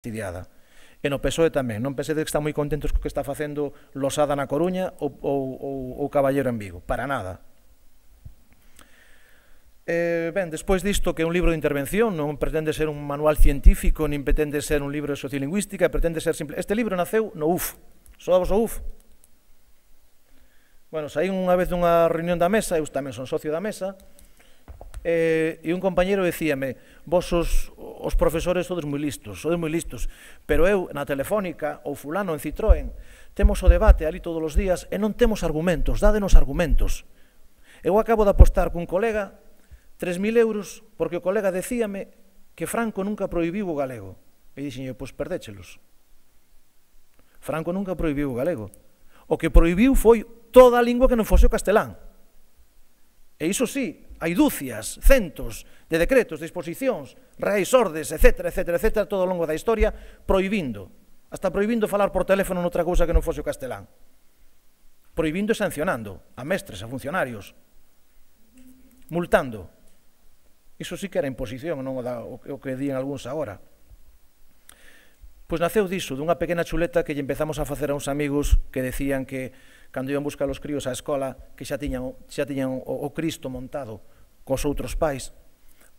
fastidiada. E no PSOE tamén, non pensedes que están moi contentos co que está facendo Losada na Coruña ou Caballero en Vigo, para nada. Ben, despois disto, que é un libro de intervención, non pretende ser un manual científico, nin pretende ser un libro de sociolingüística, pretende ser simple. Este libro naceu no UF, soabos o UF? Bueno, saí unha vez dunha reunión da mesa, eu tamén son socio da mesa, e un compañeiro decíame: vos os profesores sodes moi listos, pero eu na Telefónica ou fulano en Citroën temos o debate ali todos os días e non temos argumentos, dádenos argumentos. Eu acabo de apostar cun colega 3.000 euros porque o colega decíame que Franco nunca prohibiu o galego. E dixenlle: pois perdéchelos. Franco nunca prohibiu o galego. O que prohibiu foi toda a lingua que non fose o castelán. E iso sí, hai dúcias, centos de decretos, de disposicións, reais ordes, etc., todo ao longo da historia, prohibindo, hasta prohibindo falar por teléfono noutra cousa que non fose o castelán. Prohibindo e sancionando a mestres, a funcionarios, multando. Iso sí que era imposición, non o que dían algúns agora. Pois naceu diso, dunha pequena chuleta que lle empezamos a facer a uns amigos que decían que cando iban buscar os críos á escola que xa tiñan o Cristo montado cos outros pais,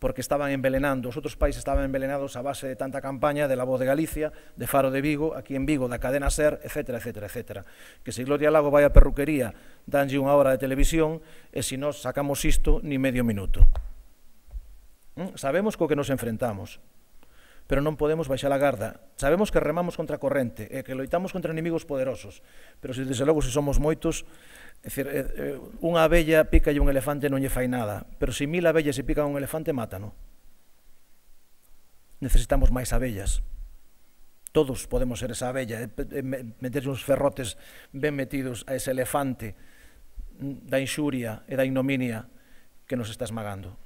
porque estaban envelenando, os outros pais estaban envelenados a base de tanta campaña de La Voz de Galicia, de Faro de Vigo, aquí en Vigo, da cadena SER, etc. Que se Gloria Lago vai a perruquería, danlle unha hora de televisión, e se nós sacamos isto, ni medio minuto. Sabemos co que nos enfrentamos, pero non podemos baixar a garda. Sabemos que remamos contra a corrente e que loitamos contra inimigos poderosos, pero, desde logo, se somos moitos, unha abella pica e un elefante non lle fai nada, pero se 1000 abellas se pican un elefante, mátano. Necesitamos máis abellas. Todos podemos ser esa abella, meter uns ferrotes ben metidos a ese elefante da inxuria e da ignominia que nos está esmagando.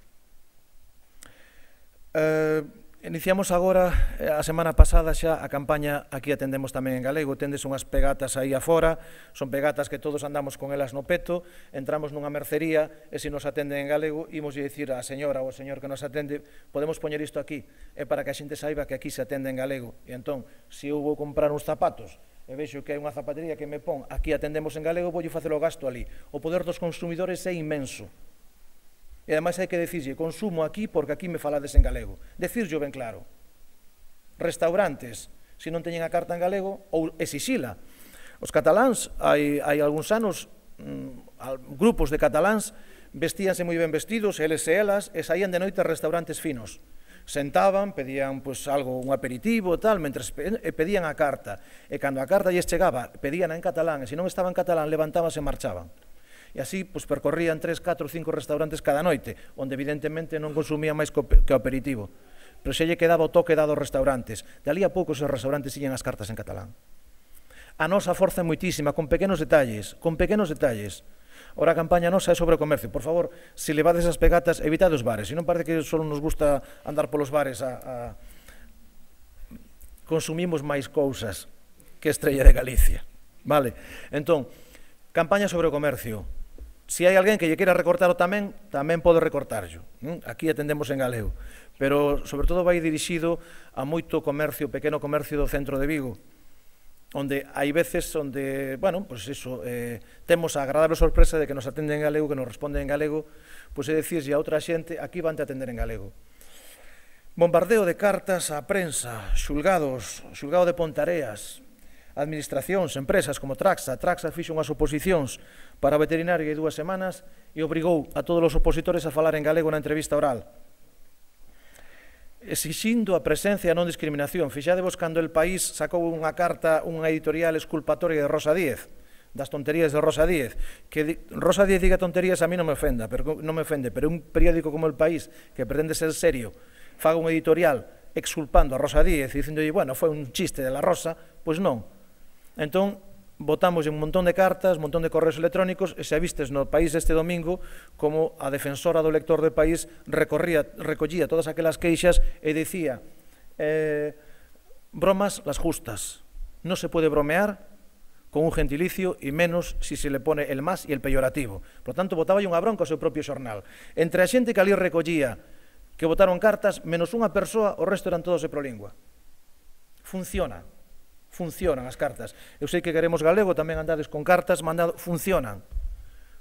Iniciamos agora, a semana pasada xa, a campaña Aquí atendemos tamén en galego. Tendes unhas pegatas aí afora, son pegatas que todos andamos con elas no peto, entramos nunha mercería e se nos atenden en galego, imos dicir á señora ou ao señor que nos atende: podemos poñer isto aquí, é para que a xente saiba que aquí se atende en galego. E entón, se eu vou comprar uns zapatos e vexo que hai unha zapatería que me pon Aquí atendemos en galego, voulle facer o gasto ali. O poder dos consumidores é inmenso. E ademais hai que dicirlle: consumo aquí porque aquí me falades en galego. Decirllo ben claro. Restaurantes, se non teñen a carta en galego, ou exixila. Os cataláns, hai algúns anos, grupos de cataláns vestíanse moi ben vestidos, eles e elas, e saían de noite a restaurantes finos. Sentaban, pedían algo, un aperitivo e tal, e pedían a carta. E cando a carta lles chegaba, pedían en catalán, e se non estaba en catalán, levantábanse e marchaban. E así percorrían 3, 4, 5 restaurantes cada noite, onde evidentemente non consumían máis que o aperitivo. Pero se lle quedaba o toque dado aos restaurantes. De alí a pouco os restaurantes siguen as cartas en catalán. A nosa forza é moitísima, con pequenos detalles, Ora, a campaña nosa é sobre o comercio. Por favor, se levades as pegatas, evitade os bares. Se non parece que só nos gusta andar polos bares consumimos máis cousas que Estrella de Galicia. Vale? Entón, campaña sobre o comercio. Se hai alguén que lle queira recortar tamén pode recortarlo. Aquí atendemos en galego. Pero, sobre todo, vai dirixido a moito comercio, pequeno comercio do centro de Vigo, onde hai veces onde, bueno, pois iso, temos a agradable sorpresa de que nos atenden en galego, que nos responden en galego, pois é dicirse a outra xente: aquí van a atender en galego. Bombardeo de cartas á prensa, xulgados, xulgado de Pontareas, administracións, empresas como Traxa fixo unhas oposicións para veterinario hai 2 semanas e obrigou a todos os opositores a falar en galego na entrevista oral, exixindo a presencia e a non discriminación. Fixadevos cando El País sacou unha carta, unha editorial exculpatoria de Rosa Díez, das tonterías de Rosa Díez. Que Rosa Díez diga tonterías a mí non me ofende, pero un periódico como El País, que pretende ser serio, faga un editorial exculpando a Rosa Díez e dicíndolle: bueno, foi un chiste de la Rosa, pois non. Entón, votamos un montón de cartas, un montón de correos electrónicos, e se vistes no País este domingo como a defensora do lector do País recollía todas aquelas queixas e dicía: bromas las justas, no se puede bromear con un gentilicio e menos si se le pone el más e el peyorativo. Por tanto, botaba unha bronca ao seu propio xornal. Entre a xente que ali recollía que votaron cartas, menos unha persoa, o resto eran todos de prolingua. Funciona. Funcionan as cartas. Eu sei que queremos galego, tamén andades con cartas, funcionan.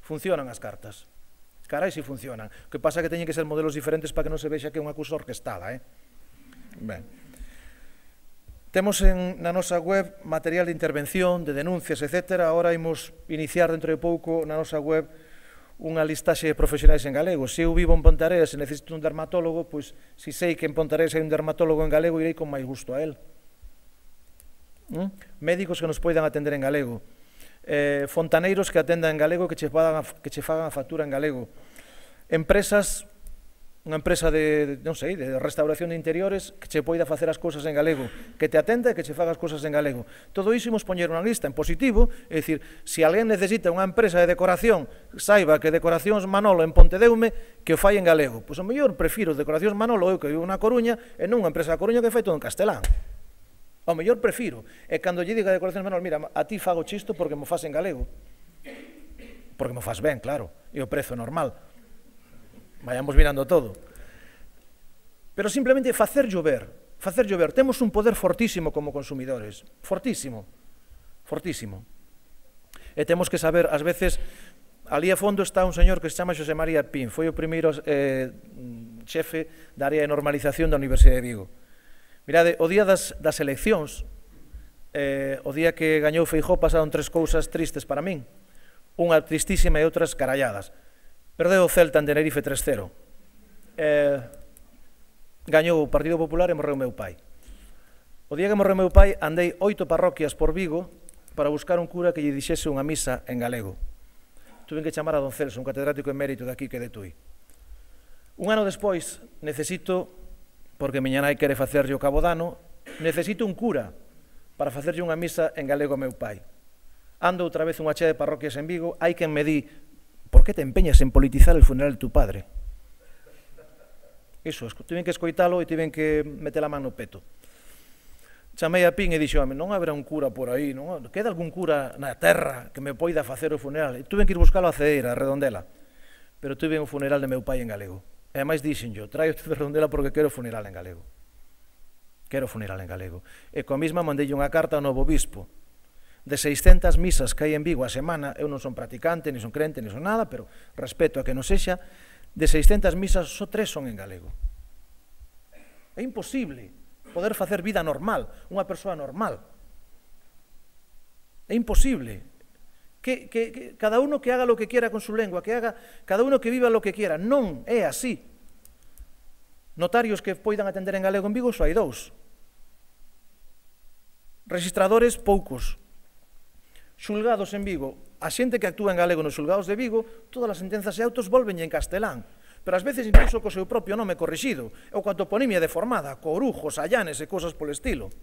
Funcionan as cartas. Carai, si funcionan. O que pasa é que teñen que ser modelos diferentes para que non se vexa que é unha cousa orquestada. Ben. Temos na nosa web material de intervención, de denuncias, etc. Ahora imos iniciar dentro de pouco na nosa web unha listaxe de profesionais en galego. Se eu vivo en Ponteareas e necesito un dermatólogo, pois, se sei que en Ponteareas hai un dermatólogo en galego, irei con máis gusto a él. Médicos que nos poidan atender en galego, fontaneiros que atendan en galego, que che fagan a factura en galego, empresas, unha empresa de, non sei, de restauración de interiores que che poida facer as cousas en galego, que te atenda e que che faga as cousas en galego. Todo iso imos poñer unha lista en positivo, é dicir, se alguén necesita unha empresa de decoración, saiba que Decoracións Manolo en Pontedeume que o fai en galego. Pois o mellor prefiro Decoracións Manolo, eu que vivo na Coruña, e non unha empresa da Coruña que fai todo en castelán. Ao mellor prefiro, e cando lle diga a Decoracións Manolo, mira, a ti fago chisto porque mo faz en galego. Porque mo faz ben, claro, e o prezo normal. Vayamos mirando todo. Pero simplemente facer llover. Facer llover. Temos un poder fortísimo como consumidores. Fortísimo. Fortísimo. E temos que saber, ás veces, ali a fondo está un señor que se chama Xosé María Pín, foi o primeiro xefe da área de normalización da Universidade de Vigo. Mirade, o día das eleccións, o día que gañou Feijóo, pasaron tres cousas tristes para min. Unha tristísima e outras caralladas. Perdeu o Celta en Tenerife 3-0. Gañou o Partido Popular e morreu meu pai. O día que morreu meu pai, andei 8 parroquias por Vigo para buscar un cura que lle dixese unha misa en galego. Tuve que chamar a don Celso, un catedrático emérito de aquí que de Tui. Un ano despois, necesito, porque miña nai quere facerlle o cabo dano, necesito un cura para facerlle unha misa en galego a meu pai. Ando outra vez unha chea de parroquias en Vigo, hai quen me di, por que te empeñas en politizar el funeral de tu padre? Iso, tiven que escoitalo e tiven que meter a man no peto. Chamei a Pín e dixo, non haberá un cura por aí, non? Queda algún cura na terra que me poida facer o funeral? E tuven que ir buscalo a Cedeira, a Redondela, pero tuve o funeral de meu pai en galego. E ademais dixenllo, traio de Redondela porque quero funeral en galego. Quero funeral en galego. E coa mesma mandei unha carta ao novo bispo. De 600 misas que hai en Vigo a semana, eu non son practicante, ni son crente, ni son nada, pero respeto a que non sexa, de 600 misas só 3 son en galego. É imposible poder facer vida normal, unha persoa normal. É imposible. Que cada uno que haga lo que quiera con su lengua, que haga cada uno que viva lo que quiera. Non é así. Notarios que poidan atender en galego en Vigo só hai 2. Registradores, poucos. Xulgados en Vigo, a xente que actúa en galego nos xulgados de Vigo, todas as sentenzas e autos volven en castelán, pero ás veces incluso co seu propio nome corrixido, ou coa toponimia deformada, Corujos, Allanes e cousas polo estilo.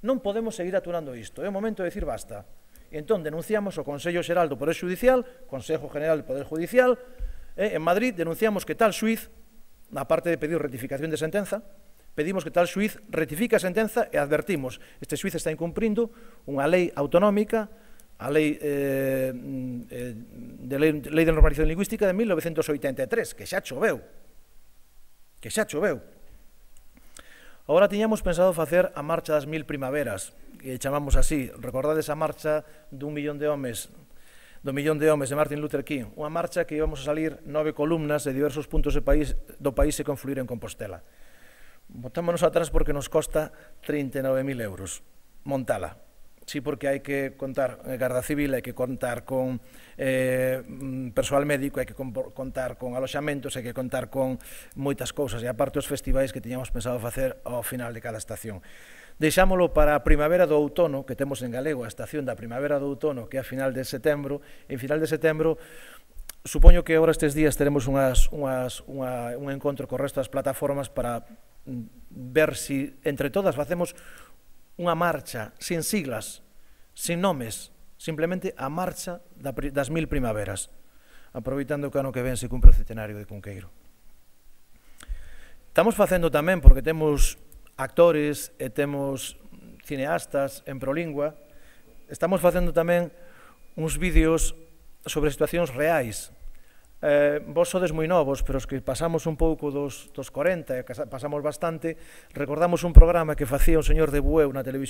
Non podemos seguir aturando isto, é o momento de decir basta. E entón denunciamos ao Consello Xeral do Poder Judicial, Consejo General do Poder Judicial, en Madrid denunciamos que tal xuiz, na parte de pedir rectificación de sentenza, pedimos que tal xuiz rectifique a sentenza e advertimos, este xuiz está incumprindo unha lei autonómica, a lei de normalización lingüística de 1983, que xa choveu. Que xa choveu. Agora tiñamos pensado facer a marcha das 1000 primaveras, que chamamos así, recordades a marcha dun millón de homes, do millón de homes de Martin Luther King, unha marcha que íbamos a salir 9 columnas de diversos puntos do país e confluir en Compostela. Botámonos atrás porque nos costa 39.000 euros montala. Sí, porque hai que contar Garda Civil, hai que contar con persoal médico, hai que contar con aloxamentos, hai que contar con moitas cousas, e aparte os festivais que tiñamos pensado facer ao final de cada estación. Deixámolo para a primavera do outono, que temos en galego a estación da primavera do outono, que é a final de setembro. En final de setembro, supoño que agora estes días teremos un encontro co resto das plataformas para ver se entre todas facemos unha marcha sin siglas, sin nomes, simplemente a marcha das 1000 primaveras, aproveitando que ano que ven se cumpre o centenario de Cunqueiro. Estamos facendo tamén, porque temos actores e temos cineastas en prolingua, estamos facendo tamén uns vídeos sobre situacións reais. vos sodes moi novos, pero os que pasamos un pouco dos 40, pasamos bastante, recordamos un programa que facía un señor de Bueu na televisión